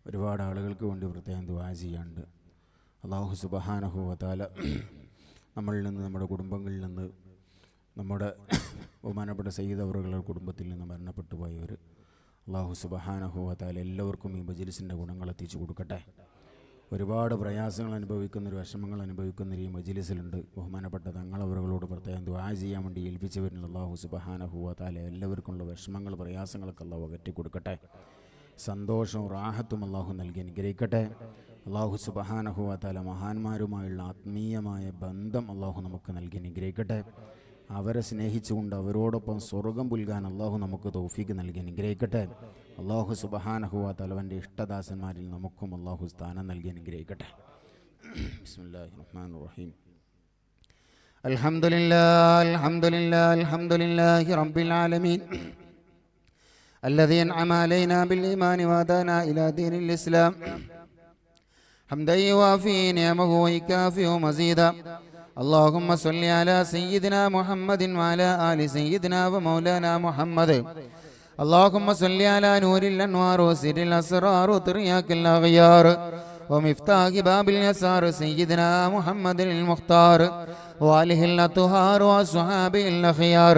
ഒരുപാട് ആളുകൾക്ക് വേണ്ടി പ്രത്യേകം ദുആ ചെയ്യാണ്ട്. അല്ലാഹു സുബ്ഹാനഹു വ തആല നമ്മളിൽ നിന്ന്, നമ്മുടെ കുടുംബങ്ങളിൽ നിന്ന്, നമ്മുടെ ബഹുമാനപ്പെട്ട സയ്യിദ് അവറുകളുടെ കുടുംബത്തിൽ നിന്ന് മരണപ്പെട്ടു പോയവർ അല്ലാഹു സുബ്ഹാനഹു വ തആല എല്ലാവർക്കും ഈ മജ്ലിസിൻ്റെ ഗുണങ്ങൾ എത്തിച്ചു കൊടുക്കട്ടെ. ഒരുപാട് പ്രയാസങ്ങൾ അനുഭവിക്കുന്നൊരു, വിഷമങ്ങൾ അനുഭവിക്കുന്നൊരു ഈ മജ്ലിസിലുണ്ട്. ബഹുമാനപ്പെട്ട തങ്ങളവറുകളോട് പ്രത്യേകം ദുആ ചെയ്യാൻ വേണ്ടി ഏൽപ്പിച്ചവരിൽ അല്ലാഹു സുബ്ഹാനഹു വ തആല എല്ലാവർക്കുള്ള വിഷമങ്ങൾ, പ്രയാസങ്ങളൊക്കെ അല്ലാഹു അകറ്റി കൊടുക്കട്ടെ. സന്തോഷവും റാഹത്തും അല്ലാഹു നൽകി അനുഗ്രഹിക്കട്ടെ. അല്ലാഹു സുബ്ഹാനഹു വ തആല മഹാന്മാരുമായുള്ള ആത്മീയമായ ബന്ധം അല്ലാഹു നമുക്ക് നൽകി അനുഗ്രഹിക്കട്ടെ. അവരെ സ്നേഹിച്ചുകൊണ്ട് അവരോടൊപ്പം സ്വർഗം പുൽകാൻ അല്ലാഹു നമുക്ക് തൗഫീഖ് നൽകി അനുഗ്രഹിക്കട്ടെ. അല്ലാഹു സുബ്ഹാനഹു വ തആല അവൻ്റെ ഇഷ്ടദാസന്മാരിൽ നമുക്കും അല്ലാഹു സ്ഥാനം നൽകി അനുഗ്രഹിക്കട്ടെ. ബിസ്മില്ലാഹിർ റഹ്മാനിർ റഹീം. അൽഹംദുലില്ലാഹി റബ്ബിൽ ആലമീൻ الذي أنعم علينا بالإيمان وهدانا إلى دين الإسلام حمدا يوافي نعمه ويكافئ مزيدا. اللهم صل على سيدنا محمد وعلى آل سيدنا ومولانا محمد. اللهم صل على نور الأنوار وسر الأسرار وترياك الأغيار ومفتاح باب اليسار سيدنا محمد المختار وآله الأطهار وصحابه الأخيار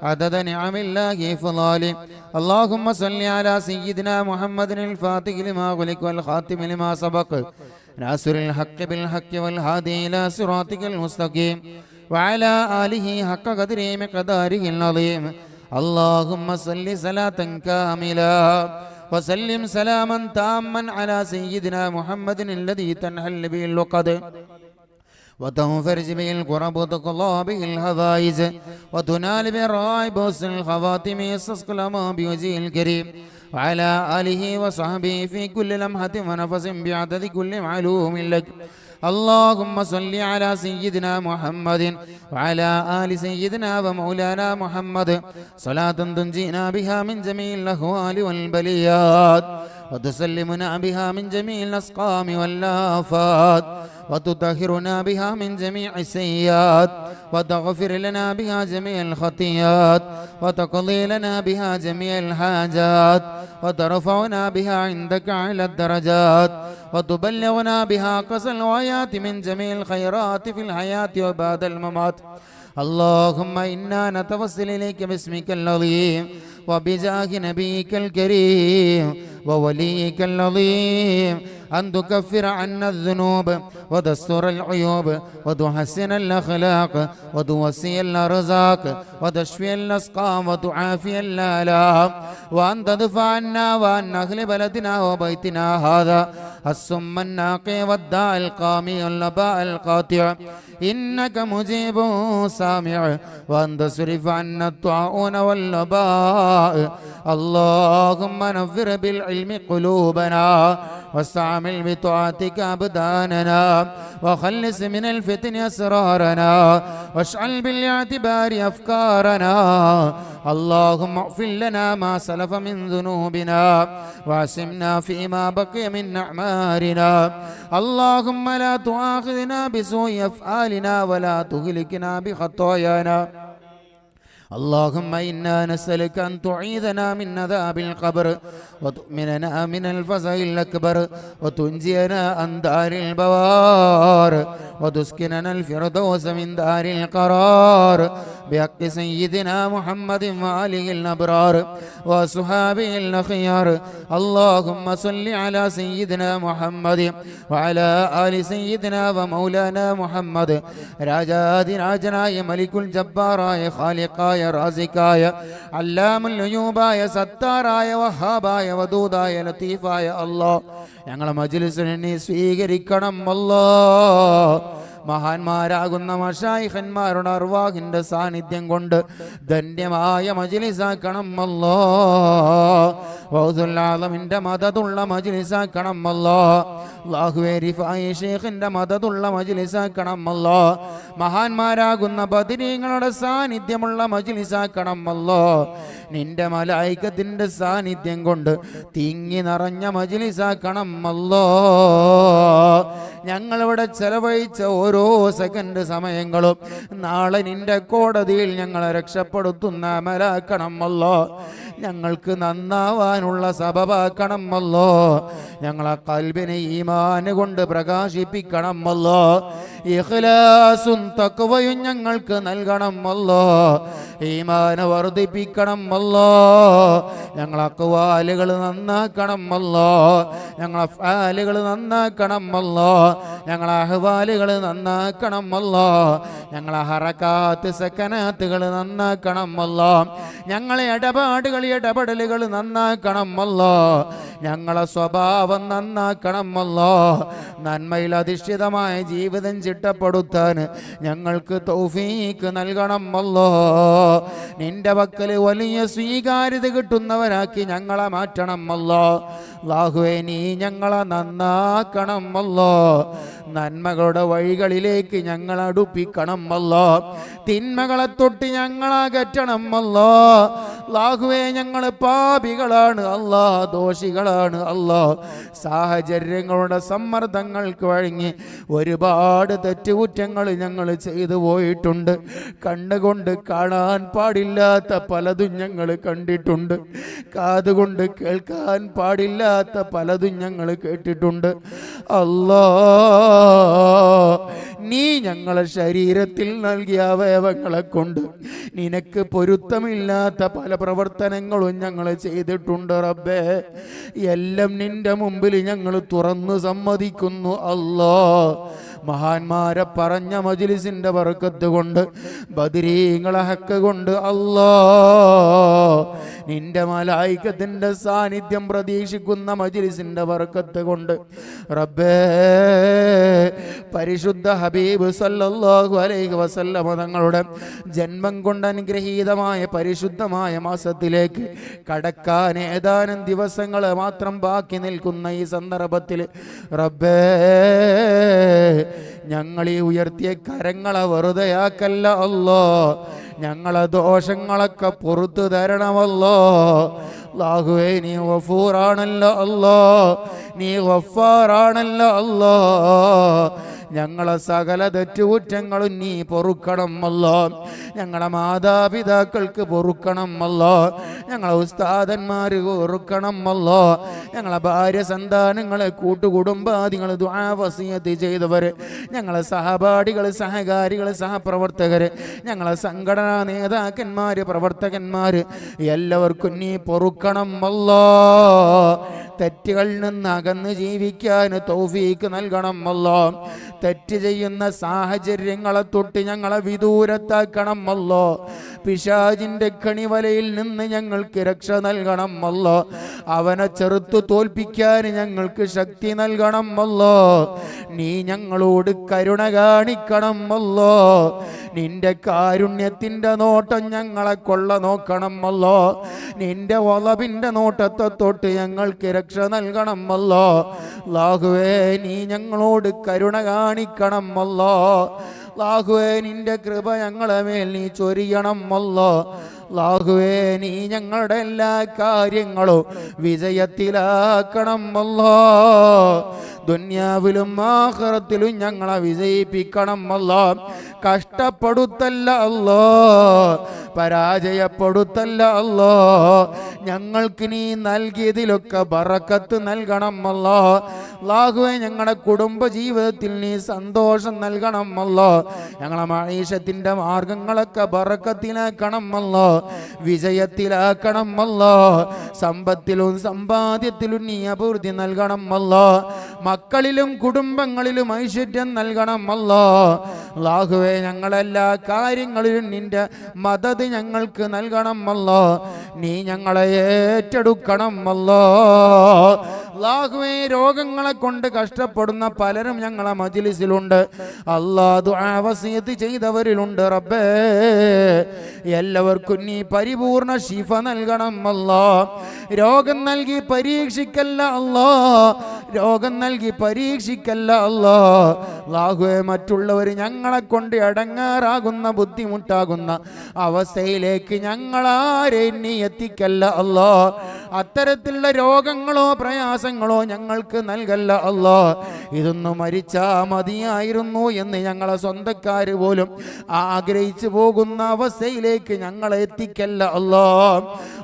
عدد نعم الله فضاله. اللهم صل على سيدنا محمد الفاتح لما غلق والخاتم لما سبق ناصر الحق بالحق والهادي إلى صراطك المستقيم وعلى آله حق قدره مقداره العظيم. اللهم صل صلاة كاملة وسلم سلاما تاما على سيدنا محمد الذي تنحل به اللقد وتنفرج به الكرب وتقضى به الهوائج وتنال به الرائب وحسن الخواتم يستسقى الأمام بوجهه الكريم وعلى آله وصحبه في كل لمحة ونفس بعدد كل معلوم لك. اللهم صل على سيدنا محمد وعلى آل سيدنا ومولانا محمد صلاة تنجينا بها من جميع الأهوال والبليات وتسلمنا بها من جميع الأسقام والآفات وتطهرنا بها من جميع السيئات وتغفر لنا بها جميع الخطيئات وتقضي لنا بها جميع الحاجات وترفعنا بها عندك على الدرجات وتبلغنا بها قصى الغايات من جميع الخيرات في الحياة وبعد الممات. اللهم إنا نتوسل إليك باسمك العظيم وبجاه نبيك الكريم ووليك العظيم أن تكفر عنا الذنوب وتستر العيوب وتحسن الأخلاق وتوسع الأرزاق وتشفي الأسقام وتعافي الآلام وأن تدفع عنا وعن أهل بلدنا وبيتنا هذا السم الناقي والداء القامي واللباء القاطع إنك مجيب سامع وأن تصرف عنا الطاعون واللباء. اللهم نفر بالعلم قلوبنا واستعمل بطاعتك أبداننا وخلص من الفتن أسرارنا واشعل بالاعتبار أفكارنا. اللهم اغفر لنا ما سلف من ذنوبنا وعصمنا فيما بقي من أعمارنا. اللهم لا تؤاخذنا بسوء أفعالنا ولا تهلكنا بخطايانا. اللهم إنا نسألك أن تعيذنا من عذاب القبر وتؤمننا من الفزع الأكبر وتنجينا عن دار البوار وتسكننا الفردوس من دار القرار بحق سيدنا محمد وآله الأبرار وصحابه الأخيار. اللهم صل على سيدنا محمد وعلى آل سيدنا ومولانا محمد. രാജാതിരാജനായ മലിക്കുൽ ജബ്ബാറായ ഖാലിഖായ റാസിഖായ അല്ലാമുൽ ഗുയൂബായ സത്താറായ വഹാബായ വദൂദായ ലത്തീഫായ അല്ലാഹ്, ഞങ്ങളെ മജ്ലിസിനെ നീ സ്വീകരിക്കണം അല്ലാഹ്. മഹാന്മാരാകുന്ന മശായിഖന്മാരുടെ അർവാഹിന്റെ സാന്നിധ്യം കൊണ്ട് ധന്യമായ മജ്ലിസാക്കണം അല്ലാഹ്. ഗൗസുൽ ആലമിന്റെ മദതുള്ള മജ്ലിസാക്കണം അല്ലാഹ്. അല്ലാഹുവേ റിഫായി ശൈഖിന്റെ മദതുള്ള മജ്ലിസാക്കണം അല്ലാഹ്. മഹാന്മാരാകുന്ന ബദരീങ്ങളുടെ സാന്നിധ്യമുള്ള മജ്ലിസാക്കണം അല്ലാഹ്. നിന്റെ മലായികത്തിന്റെ സാന്നിധ്യം കൊണ്ട് തിങ്ങി നിറഞ്ഞ മജ്ലിസാക്കണം അല്ലാഹ്. ഞങ്ങളിവിടെ ചെലവഴിച്ച ഓരോ സെക്കൻഡ് സമയങ്ങളും നാളെ നിന്റെ കോടതിയിൽ ഞങ്ങളെ രക്ഷപ്പെടുത്തുന്ന അമലാക്കണം അല്ലാഹ്. ഞങ്ങൾക്ക് നന്നാവാനുള്ള സബബാക്കണം അല്ലോ. ഞങ്ങളെ ഖൽബിനെ ഈമാൻ കൊണ്ട് പ്രകാശിപ്പിക്കണം അല്ലോ. ഇഖ്ലാസും തഖ്വയും ഞങ്ങൾക്ക് നൽകണം അല്ലോ. ഈമാൻ വർദ്ധിപ്പിക്കണം അല്ലോ. ഞങ്ങളെ അഖ്വാലുകൾ നന്നാക്കണം അല്ലോ. ഞങ്ങളെ അഫ്ആലുകൾ നന്നാക്കണം അല്ലോ. ഞങ്ങളെ അഹ്വാലുകൾ നന്നാക്കണം അല്ലോ. ഞങ്ങളെ ഹറകാത്ത് സക്കനാത്തുകൾ നന്നാക്കണം അല്ലോ. ഞങ്ങളെ ഇടപെടലുകൾ നന്നാക്കണം അല്ലോ. ഞങ്ങളെ സ്വഭാവം നന്നാക്കണം അല്ലോ. നന്മയിൽ അധിഷ്ഠിതമായ ജീവിതം ചിട്ടപ്പെടുത്താൻ ഞങ്ങൾക്ക് തൗഫീക്ക് നൽകണം അല്ലോ. നിന്റെ പക്കൽ വലിയ സ്വീകാര്യത കിട്ടുന്നവരാക്കി ഞങ്ങളെ മാറ്റണം അല്ലോ. അല്ലാഹുവേ, നീ ഞങ്ങളെ നന്നാക്കണം അല്ലോ. നന്മകളുടെ വഴികളിലേക്ക് ഞങ്ങളെ അടുപ്പിക്കണം അല്ലോ. തിന്മകളെ തൊട്ട് ഞങ്ങളെ അകറ്റണം അല്ലോ. അല്ലാഹുവേ, ഞങ്ങൾ പാപികളാണ് അല്ലാ, ദോഷികളാണ് അല്ലാ. സാഹചര്യങ്ങളുടെ സമ്മർദ്ദങ്ങൾക്ക് വഴങ്ങി ഒരുപാട് തെറ്റുകുറ്റങ്ങൾ ഞങ്ങൾ ചെയ്തു പോയിട്ടുണ്ട്. കണ്ണുകൊണ്ട് കാണാൻ പാടില്ലാത്ത പലതും ഞങ്ങൾ കണ്ടിട്ടുണ്ട്. കാതുകൊണ്ട് കേൾക്കാൻ പാടില്ലാത്ത പലതും ഞങ്ങൾ കേട്ടിട്ടുണ്ട്. അല്ലാ, നീ ഞങ്ങളെ ശരീരത്തിൽ നൽകിയ അവയവങ്ങളെ കൊണ്ട് നിനക്ക് പൊരുത്തമില്ലാത്ത പല പ്രവർത്തനങ്ങളും ഞങ്ങൾ ചെയ്തിട്ടുണ്ട് റബ്ബേ. എല്ലാം നിന്റെ മുമ്പിൽ ഞങ്ങൾ തുറന്നു സമ്മതിക്കുന്നു അല്ലാ. മഹാന്മാരെ പറഞ്ഞ മജ്ലിസിന്റെ ബർക്കത്ത് കൊണ്ട്, ബദരീങ്ങളെ ഹക്ക് കൊണ്ട് അല്ലാ, നിന്റെ മലായികത്തിന്റെ സാന്നിധ്യം പ്രതീക്ഷിക്കുന്ന മജ്ലിസിന്റെ ബർക്കത്ത് കൊണ്ട് റബ്ബേ, പരിശുദ്ധ ഹബീബ് സല്ലല്ലാഹു അലൈഹി വസല്ലമ തങ്ങളുടെ ജന്മം കൊണ്ട് അനുഗ്രഹീതമായ പരിശുദ്ധമായ മാസത്തിലേക്ക് കടക്കാൻ ഏതാനും ദിവസങ്ങൾ മാത്രം ബാക്കി നിൽക്കുന്ന ഈ സന്ദർഭത്തിൽ റബ്ബേ, ഞങ്ങളീ ഉയർത്തിയ കരങ്ങളെ വെറുതെയാക്കല്ല അല്ലോ. ഞങ്ങളെ ദോഷങ്ങളൊക്കെ പുറത്തു തരണമല്ലോ. അല്ലാഹുവേ, നീ ഗഫൂറാണല്ലോ അല്ലോ, നീ ഗഫാറാണല്ലോ അല്ലോ. ഞങ്ങളെ സകല തെറ്റുകുറ്റങ്ങളും നീ പൊറുക്കണം അല്ലോ. ഞങ്ങളെ മാതാപിതാക്കൾക്ക് പൊറുക്കണം അല്ലോ. ഞങ്ങളെ ഉസ്താദന്മാർ പൊറുക്കണം അല്ലോ. ഞങ്ങളെ ഭാര്യ സന്താനങ്ങളെ കൂട്ടുകുടുംബാദികൾ ദുആ വസിയത്ത് ചെയ്തവർ, ഞങ്ങളെ സഹപാഠികൾ, സഹകാരികൾ, സഹപ്രവർത്തകർ, ഞങ്ങളെ സംഘടനാ നേതാക്കന്മാർ, പ്രവർത്തകന്മാർ എല്ലാവർക്കും നീ പൊറുക്കണം അല്ലോ. തെറ്റുകളിൽ നിന്ന് അകന്ന് ജീവിക്കാൻ തൗഫീക്ക് നൽകണം അല്ലോ. തെറ്റ് ചെയ്യുന്ന സാഹചര്യങ്ങളെ തൊട്ട് ഞങ്ങളെ വിദൂരത്താക്കണം അല്ലോ. പിശാചിന്റെ കണിവലയിൽ നിന്ന് ഞങ്ങൾക്ക് രക്ഷ നൽകണം അല്ലോ. അവനെ ചെറുത്തു തോൽപ്പിക്കാൻ ഞങ്ങൾക്ക് ശക്തി നൽകണം അല്ലോ. നീ ഞങ്ങളോട് കരുണ കാണിക്കണം അല്ലോ. നിന്റെ കാരുണ്യത്തിന്റെ നോട്ടം ഞങ്ങളെ കൊള്ള നോക്കണം അല്ലോ. നിന്റെ വളവിന്റെ നോട്ടത്തെ തൊട്ട് ഞങ്ങൾക്ക് രക്ഷ നൽകണം അല്ലോ. അല്ലാഹുവേ, നീ ഞങ്ങളോട് കരുണ കാണിക്കണം അല്ലോ. അല്ലാഹുവേ, നിന്റെ കൃപ ഞങ്ങളെ മേൽ നീ ചൊരിയണം അല്ലോ. അല്ലാഹുവേ, നീ ഞങ്ങളുടെ എല്ലാ കാര്യങ്ങളും വിജയത്തിലാക്കണം അല്ലോ. ദുനിയാവിലും ആഖിറത്തിലും ഞങ്ങളെ വിജയിപ്പിക്കണം അല്ലോ. കഷ്ടപ്പെടുത്തല്ല അല്ലോ, പരാജയപ്പെടുത്തല്ല അല്ലോ. ഞങ്ങൾക്ക് നീ നൽകിയതിലൊക്കെ ബറക്കത്ത് നൽകണം അല്ലോ. അല്ലാഹുവേ, ഞങ്ങളുടെ കുടുംബ ജീവിതത്തിൽ നീ സന്തോഷം നൽകണം അല്ലോ. ഞങ്ങളെ മഈശത്തിന്റെ മാർഗങ്ങളൊക്കെ ബറക്കത്തിലാക്കണം അല്ലോ, വിജയത്തിലാക്കണം അല്ലോ. സമ്പത്തിലും സമ്പാദ്യത്തിലും നീ അഭിവൃദ്ധി നൽകണം അല്ലോ. മക്കളിലും കുടുംബങ്ങളിലും ഐശ്വര്യം നൽകണം അല്ലോ. അല്ലാഹുവേ, ഞങ്ങളെല്ലാ കാര്യങ്ങളിലും നിന്റെ മദത് ഞങ്ങൾക്ക് നൽകണം അല്ലോ. നീ ഞങ്ങളെ ഏറ്റെടുക്കണം അല്ലോ. അല്ലാഹുവേ, രോഗങ്ങളെ കൊണ്ട് കഷ്ടപ്പെടുന്ന പലരും ഞങ്ങളെ മജ്ലിസിലുണ്ട് അല്ലാ. ദുആ വസിയത്ത് ചെയ്തവരിലുണ്ട് റബ്ബേ. എല്ലാവർക്കും നീ പരിപൂർണ ശിഫ നൽകണം അല്ലോ. രോഗം നൽകി പരീക്ഷിക്കല്ല അല്ലോ, രോഗം നൽകി പരീക്ഷിക്കല്ല അല്ലോ. അല്ലാഹുവേ മറ്റുള്ളവർ ഞങ്ങളെ കൊണ്ട് അടങ്ങാറാകുന്ന ബുദ്ധിമുട്ടാകുന്ന അവസ്ഥയിലേക്ക് ഞങ്ങളാരെയും നീ എത്തിക്കല്ല അല്ലാ. അത്തരത്തിലുള്ള രോഗങ്ങളോ പ്രയാസങ്ങളോ ഞങ്ങൾക്ക് നൽകല്ല അല്ലാ. ഇതൊന്നും മരിച്ചാ മതിയായിരുന്നു എന്ന് ഞങ്ങളെ സ്വന്തക്കാര് പോലും ആഗ്രഹിച്ചു പോകുന്ന അവസ്ഥയിലേക്ക് ഞങ്ങളെ എത്തിക്കല്ല അല്ലാ.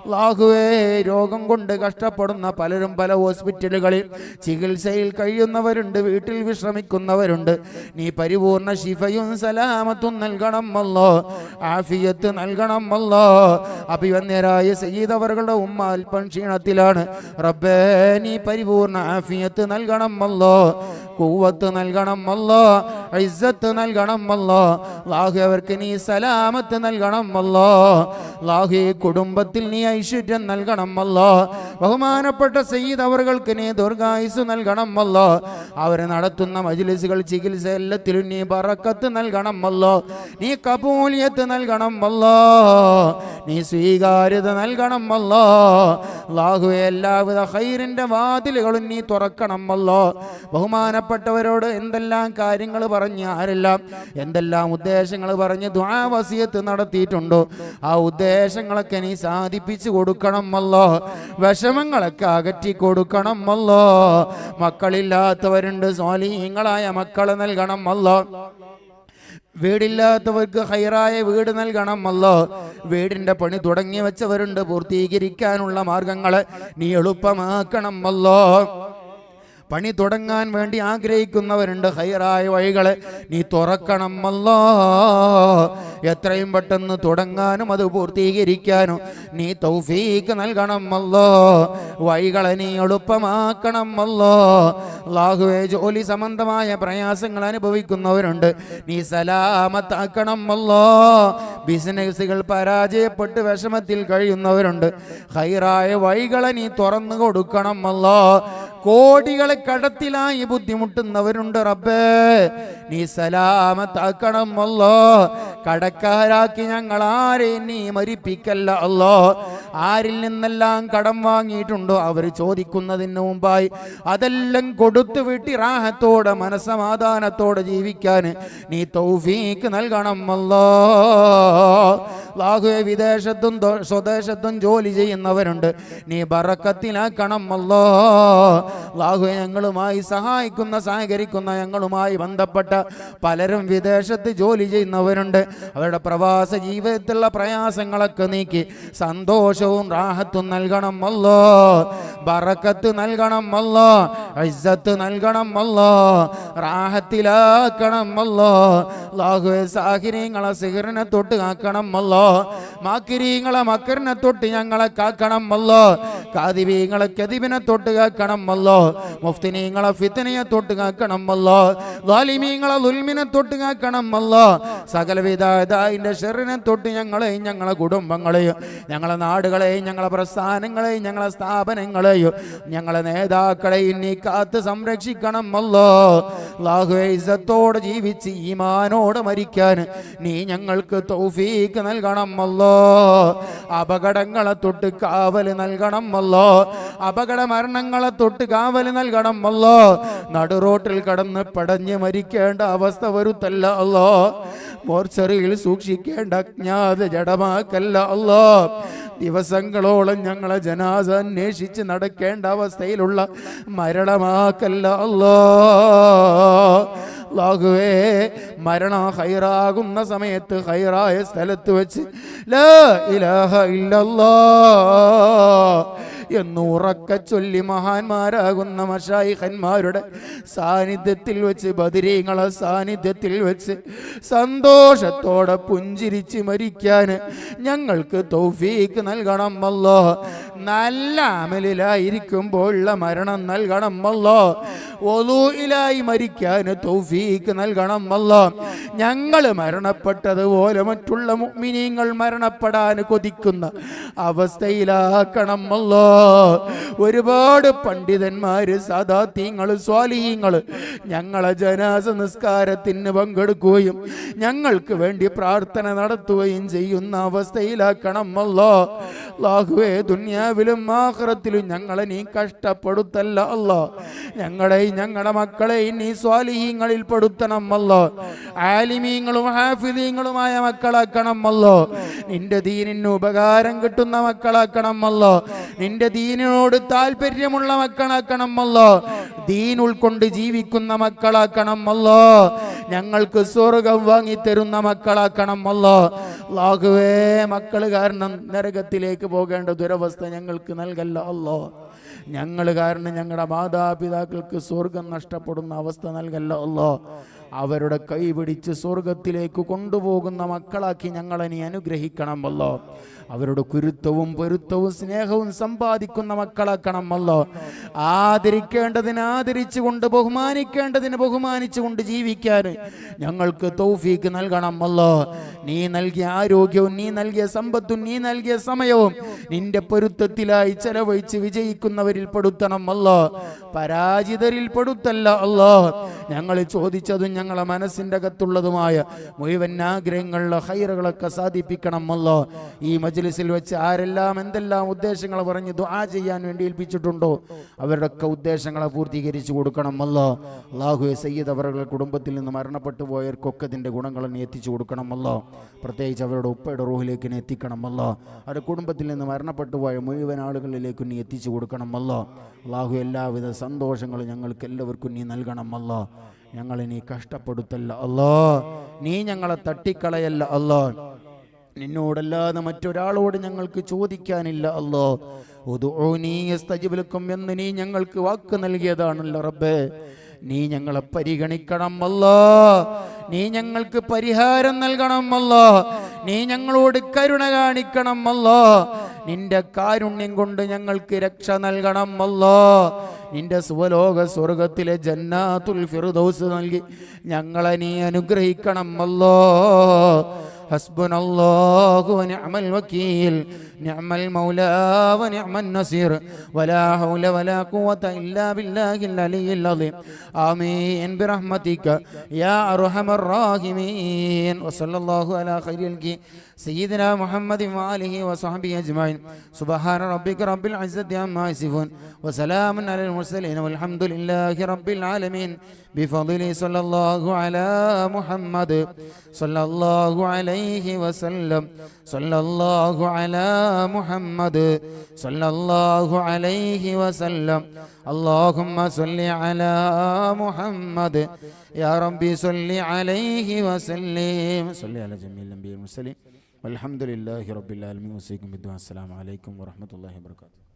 അല്ലാഹുവേ രോഗം കൊണ്ട് കഷ്ടപ്പെടുന്ന പലരും പല ഹോസ്പിറ്റലുകളിൽ ചികിത്സയിൽ കഴിയുന്നവരുണ്ട്, വീട്ടിൽ വിശ്രമിക്കുന്നവരുണ്ട്. നീ പരിപൂർണ ശിഫയും സലാമത്തും നൽകണം അല്ലാ, ആഫിയത്ത് നൽകണം അല്ലാ. അഭിവന്യരായ സയ്യിദ് അവരുടെ ഉമ്മ അല്പം ക്ഷീണത്തിലാണ്. റബ്ബേ നീ പരിപൂർണ ആഫിയത്ത് നൽകണം അല്ലാ, ഖുവ്വത്ത് നൽകണം അല്ലാ, ഇസ്സത്ത് നൽകണം അല്ലാ. അല്ലാഹു അവർക്ക് നീ സലാമത്ത് നൽകണം അല്ലാ. അല്ലാഹു ഈ കുടുംബത്തിൽ നീ ഐശ്വര്യം നൽകണം അല്ലാ. ബഹുമാനപ്പെട്ട സയ്യിദ് അവർക്ക് നീ ദീർഘായുസ്സ് നൽകണം അല്ലാ. അവർ നടത്തുന്ന മജ്ലിസുകൾ ചികിത്സ എല്ലാത്തിലും നീ ബറക്കത്ത് നൽകണം അല്ലാ, നീ കബൂലിയത്ത് നൽകണം അല്ലാ, നീ സ്വീകാര്യത നൽകണം അല്ലാ. അല്ലാഹുവേ എല്ലാവിധ ഖൈറിന്റെ വാതിലുകളും നീ തുറക്കണം അല്ലാ. ബഹുമാനപ്പെട്ടവരോട് എന്തെല്ലാം കാര്യങ്ങൾ പറഞ്ഞ് ആരെല്ലാം എന്തെല്ലാം ഉദ്ദേശങ്ങൾ പറഞ്ഞ് ദുആ വസിയത്ത് നടത്തിയിട്ടുണ്ടോ ആ ഉദ്ദേശങ്ങളൊക്കെ നീ സാധിപ്പിച്ചു കൊടുക്കണം അല്ലാ. വിഷമങ്ങളൊക്കെ അകറ്റി കൊടുക്കണം അല്ലാ. മക്കളില്ലാത്തവരുണ്ട്, സ്വാലിഹീങ്ങളായ മക്കളെ നൽകണം അല്ലാ. വീടില്ലാത്തവർക്ക് ഹൈറായ വീട് നൽകണം അല്ലാ. വീടിന്റെ പണി തുടങ്ങി വെച്ചവരുണ്ട്, പൂർത്തീകരിക്കാനുള്ള മാർഗങ്ങളെ നീ എളുപ്പമാക്കണം അല്ലാ. പണി തുടങ്ങാൻ വേണ്ടി ആഗ്രഹിക്കുന്നവരുണ്ട്, ഹൈറായ വഴികളെ നീ തുറക്കണം അല്ലാ. എത്രയും പെട്ടെന്ന് തുടങ്ങാനും അത് പൂർത്തീകരിക്കാനും നീ തൗഫീക്ക് നൽകണം അല്ലാ. വഴികളെ നീ എളുപ്പമാക്കണം അല്ലാ. അല്ലാഹുവേ ജോലി സംബന്ധമായ പ്രയാസങ്ങൾ അനുഭവിക്കുന്നവരുണ്ട്, നീ സലാമത്താക്കണം അല്ലാ. ബിസിനസ്സുകൾ പരാജയപ്പെട്ട് വിഷമത്തിൽ കഴിയുന്നവരുണ്ട്, ഹൈറായ വഴികളെ നീ തുറന്നു കൊടുക്കണം അല്ലാ. കോടികളെ കടത്തിലായി ബുദ്ധിമുട്ടുന്നവരുണ്ട്, റബ്ബേ നീ സലാമത്താക്കണം അല്ലാ. കടക്കാരാക്കി ഞങ്ങൾ ആരെയും നീ മരിപ്പിക്കല്ല അല്ലാ. ആരിൽ നിന്നെല്ലാം കടം വാങ്ങിയിട്ടുണ്ടോ അവർ ചോദിക്കുന്നതിന് മുമ്പായി അതെല്ലാം കൊടുത്തു വിട്ടി റാഹത്തോടെ മനസ്സമാധാനത്തോടെ ജീവിക്കാൻ നീ തൗഫീക്ക് നൽകണം അല്ലാ. അല്ലാഹുവേ വിദേശത്തും സ്വദേശത്തും ജോലി ചെയ്യുന്നവരുണ്ട്, നീ ബറക്കത്തിലാക്കണം അല്ലാ. അല്ലാഹുവേ ഞങ്ങളുമായി സഹായിക്കുന്ന സഹകരിക്കുന്ന ഞങ്ങളുമായി ബന്ധപ്പെട്ട പലരും വിദേശത്ത് ജോലി ചെയ്യുന്നവരുണ്ട്, അവരുടെ പ്രവാസ ജീവിതത്തിലുള്ള പ്രയാസങ്ങളൊക്കെ നീക്കി സന്തോഷവും റാഹത്തും നൽകണം അല്ലാ. ബറക്കത്ത് നൽകണം അല്ലാ, ഇസ്സത്ത് നൽകണം അല്ലാ, റാഹത്തിലാക്കണം അല്ലാ. അല്ലാഹുവേ സാഹിരീങ്ങളെ സിഹറിനെ തൊട്ട് കാക്കണം അല്ലാ. മാക്കിരീങ്ങളെ മക്കറിനെ തൊട്ട് ഞങ്ങളെ കാക്കണം അല്ലാ. കാദിബീങ്ങളെ കദിബിനെ തൊട്ട് കാക്കണം അല്ലാ. മുഫ്തിനീങ്ങളെ ഫിത്നയെ തൊട്ട് കാക്കണം അല്ലാ. ളാലിമീങ്ങളെ ദുൽമിനെ തൊട്ട് കാക്കണം അല്ലാ. സകലവിധ ദാഇന്റെ ശർറിനെ തൊട്ട് ഞങ്ങളെയും ഞങ്ങളെ കുടുംബങ്ങളെയും ഞങ്ങളെ നാടുകളെയും ഞങ്ങളെ പ്രസ്ഥാനങ്ങളെയും ഞങ്ങളെ സ്ഥാപനങ്ങളെയും ഞങ്ങളെ നേതാക്കളെയും നീ കാത്ത് സംരക്ഷിക്കണം അല്ലാ. അല്ലാഹുവേ ഇസ്സത്തോടെ ജീവിച്ച് ഈമാനോടെ മരിക്കാൻ നീ ഞങ്ങൾക്ക് തൗഫീക്ക് നൽകണം അല്ലാ. അപകടങ്ങളെ തൊട്ട് കാവൽ നൽകണം അല്ലാ. അപകട മരണങ്ങളെ തൊട്ട് കാവൽ നൽകണം അല്ലാ. നടുറോട്ടിൽ കടന്ന് പടഞ്ഞ് മരിക്കേണ്ട അവസ്ഥ വരുത്തല്ല അല്ലാ. മോർച്ചറിയിൽ സൂക്ഷിക്കേണ്ട അജ്ഞാത ജഡമാക്കല്ല അല്ലാ. ദിവസങ്ങളോളം ഞങ്ങളെ ജനാസ അന്വേഷിച്ച് നടക്കേണ്ട അവസ്ഥയിലുള്ള മരണമാക്കല്ല അല്ലാ. അല്ലാഹുവേ മരണം ഹൈറാകുന്ന സമയത്ത് ഹൈറായ സ്ഥലത്ത് വെച്ച് ലാ ഇലാഹ ഇല്ലല്ലാഹ് എന്ന് ഉറക്കെ ചൊല്ലി മഹാന്മാരാകുന്ന മശായിഖന്മാരുടെ സാന്നിധ്യത്തിൽ വെച്ച് ബദരീങ്ങളെ സാന്നിധ്യത്തിൽ വെച്ച് സന്തോഷത്തോടെ പുഞ്ചിരിച്ച് മരിക്കാൻ ഞങ്ങൾക്ക് തൗഫീക്ക് നൽകണം അല്ലാ. നല്ല അമലിലായിരിക്കുമ്പോഴുള്ള മരണം നൽകണം അല്ലാ. വുളൂഇലായി മരിക്കാൻ തൗഫീക്ക് നൽകണം അല്ലാ. ഞങ്ങൾ മരണപ്പെട്ടതുപോലെ മറ്റുള്ള മുഅ്മിനീങ്ങൾ മരണപ്പെടാൻ കൊതിക്കുന്ന അവസ്ഥയിലാക്കണം അല്ലാ. ഒരുപാട് പണ്ഡിതന്മാര്, സാദാത്യങ്ങള്, സ്വാലിഹീങ്ങള് ഞങ്ങളെ ജനാസ നിസ്കാരത്തിന് പങ്കെടുക്കുകയും ഞങ്ങൾക്ക് വേണ്ടി പ്രാർത്ഥന നടത്തുകയും ചെയ്യുന്ന അവസ്ഥയിലാക്കണം അല്ലാ. അല്ലാഹുവേ, ദുനിയാവിലും ആഖിറത്തിലും ഞങ്ങളെ നീ കഷ്ടപ്പെടുത്തല്ല അല്ലാ. ഞങ്ങളുടെ മക്കളെ നീ സ്വാലിഹീങ്ങളിൽ പെടുത്തണം അല്ലാ. ആലിമീങ്ങളും ഹാഫിദീങ്ങളുമായ മക്കളാക്കണം അല്ലാ. നിന്റെ ദീനിന് ഉപകാരം കിട്ടുന്ന മക്കളാക്കണം അല്ലാ. നിന്റെ ദീനിനോട് താല്പര്യമുള്ള മക്കളാക്കണം അല്ലാ. ദീൻ ഉൾക്കൊണ്ട് ജീവിക്കുന്ന മക്കളാക്കണം അല്ലാ. ഞങ്ങൾക്ക് സ്വർഗം വാങ്ങിത്തരുന്ന മക്കളാക്കണം അല്ലാ. അല്ലാഹുവേ, മക്കൾ കാരണം നരകത്തിലേക്ക് പോകേണ്ട ദുരവസ്ഥ ഞങ്ങൾക്ക് നൽകല്ല അല്ലാ. ഞങ്ങൾ കാരണം ഞങ്ങളുടെ മാതാപിതാക്കൾക്ക് സ്വർഗം നഷ്ടപ്പെടുന്ന അവസ്ഥ നൽകല്ല അല്ലാ. അവരുടെ കൈപിടിച്ച് സ്വർഗത്തിലേക്ക് കൊണ്ടുപോകുന്ന മക്കളാക്കി ഞങ്ങളെ നീ അനുഗ്രഹിക്കണം അല്ലാ. അവരുടെ കുരുത്തവും പൊരുത്തവും സ്നേഹവും സമ്പാദിക്കുന്ന മക്കളാക്കണം അല്ലാ. ആദരിക്കേണ്ടതിന് ആദരിച്ചുകൊണ്ട്, ബഹുമാനിക്കേണ്ടതിന് ബഹുമാനിച്ചുകൊണ്ട് ജീവിക്കാൻ ഞങ്ങൾക്ക് തൗഫീക്ക് നൽകണം അല്ലാ. നീ നൽകിയ ആരോഗ്യവും നീ നൽകിയ സമ്പത്തും നീ നൽകിയ സമയവും നിന്റെ പൊരുത്തത്തിലായി ചെലവഴിച്ച് വിജയിക്കുന്നവരിൽ പെടുത്തണം അല്ലാ. പരാജിതരിൽ പെടുത്തല്ല അല്ലാ. ഞങ്ങൾ ചോദിച്ചതും ഞങ്ങളെ മനസ്സിൻ്റെ അകത്തുള്ളതുമായ മുഴുവൻ ആഗ്രഹങ്ങളിലെ ഹൈറുകളൊക്കെ സാധിപ്പിക്കണം അല്ലാ. ഈ മജ്ലിസിൽ വെച്ച് ആരെല്ലാം എന്തെല്ലാം ഉദ്ദേശങ്ങൾ പറഞ്ഞ് ദുആ ചെയ്യാൻ വേണ്ടി ഏൽപ്പിച്ചിട്ടുണ്ടോ അവരുടെയൊക്കെ ഉദ്ദേശങ്ങളെ പൂർത്തീകരിച്ചു കൊടുക്കണം അല്ലാ. അല്ലാഹുവേ, സയ്യിദ് അവരുടെ കുടുംബത്തിൽ നിന്ന് മരണപ്പെട്ടു പോയവർക്കൊക്കെ ഇതിൻ്റെ ഗുണങ്ങൾ നീ എത്തിച്ചു കൊടുക്കണം അല്ലാ. പ്രത്യേകിച്ച് അവരുടെ ഉപ്പയുടെ റൂഹിലേക്ക് നീ എത്തിക്കണം അല്ലാ. അവരുടെ കുടുംബത്തിൽ നിന്ന് മരണപ്പെട്ടു പോയ മുഴുവൻ ആളുകളിലേക്ക് നീ എത്തിച്ചു കൊടുക്കണം അല്ലാ. അല്ലാഹു, എല്ലാവിധ സന്തോഷങ്ങളും ഞങ്ങൾക്ക് എല്ലാവർക്കും നീ നൽകണം അല്ലാ. ഞങ്ങളെ നീ കഷ്ടപ്പെടുത്തല്ല അല്ലാ. നീ ഞങ്ങളെ തട്ടിക്കളയല്ല അല്ലാ. നിന്നോടല്ലാതെ മറ്റൊരാളോട് ഞങ്ങൾക്ക് ചോദിക്കാനില്ല അല്ലാ. ഉദ്ഉനി അസ്തജിബ് ലക്കും എന്ന് നീ ഞങ്ങൾക്ക് വാക്ക് നൽകിയതാണല്ലോ റബ്ബേ. നീ ഞങ്ങളെ പരിഗണിക്കണം അല്ലാ. നീ ഞങ്ങൾക്ക് പരിഹാരം നൽകണം അല്ലാ. നീ ഞങ്ങളോട് കരുണ കാണിക്കണം അല്ലാ. നിന്റെ കാരുണ്യം കൊണ്ട് ഞങ്ങൾക്ക് രക്ഷ നൽകണം അല്ലാ. നിന്റെ സുവലോക സ്വർഗത്തിലെ ജന്നാത്തുൽ ഫിർദൗസ് നൽകി ഞങ്ങളെ നീ അനുഗ്രഹിക്കണം അല്ലാ. ഹസ്ബുനല്ലാഹു വനിഅമൽ വകീൽ, നിഅമൽ മൗലാ വനിഅമൻ നസീർ, വലാ ഹൗല വലാ ഖുവത ഇല്ലാ ബില്ലാഹിൽ അലിയിൽ അദീം. ആമീൻ ബിറഹ്മതിക യാ അർഹമർ റഹീമീൻ. വസല്ലല്ലാഹു അലാ ഖൈരിൽ സയ്യിദനാ മുഹമ്മദിൻ വആലിഹി വസഹ്ബിഹി അജ്മഈൻ. സുബ്ഹാന റബ്ബിക റബ്ബിൽ ഇസ്സത്തി അമ്മാ യസിഫൂൻ വസലാമുൻ അലൽ മുർസലീൻ വൽഹംദുലില്ലാഹി റബ്ബിൽ ആലമീൻ. ബിഫദ്ലി സല്ലല്ലാഹു അലാ മുഹമ്മദ് സല്ലല്ലാഹു അലൈഹി വസല്ലം. സല്ലല്ലാഹു അലാ മുഹമ്മദ് സല്ലല്ലാഹു അലൈഹി വസല്ലം. അല്ലാഹുമ്മ സല്ലി അലാ മുഹമ്മദ് യാ റബ്ബി സല്ലി അലൈഹി വസല്ലിം. സല്ലി അലാ ജമീൽ അംബിയാ മുർസലീൻ. والحمد لله رب العالمين. وصيكم بالدعاء. السلام عليكم ورحمة الله وبركاته.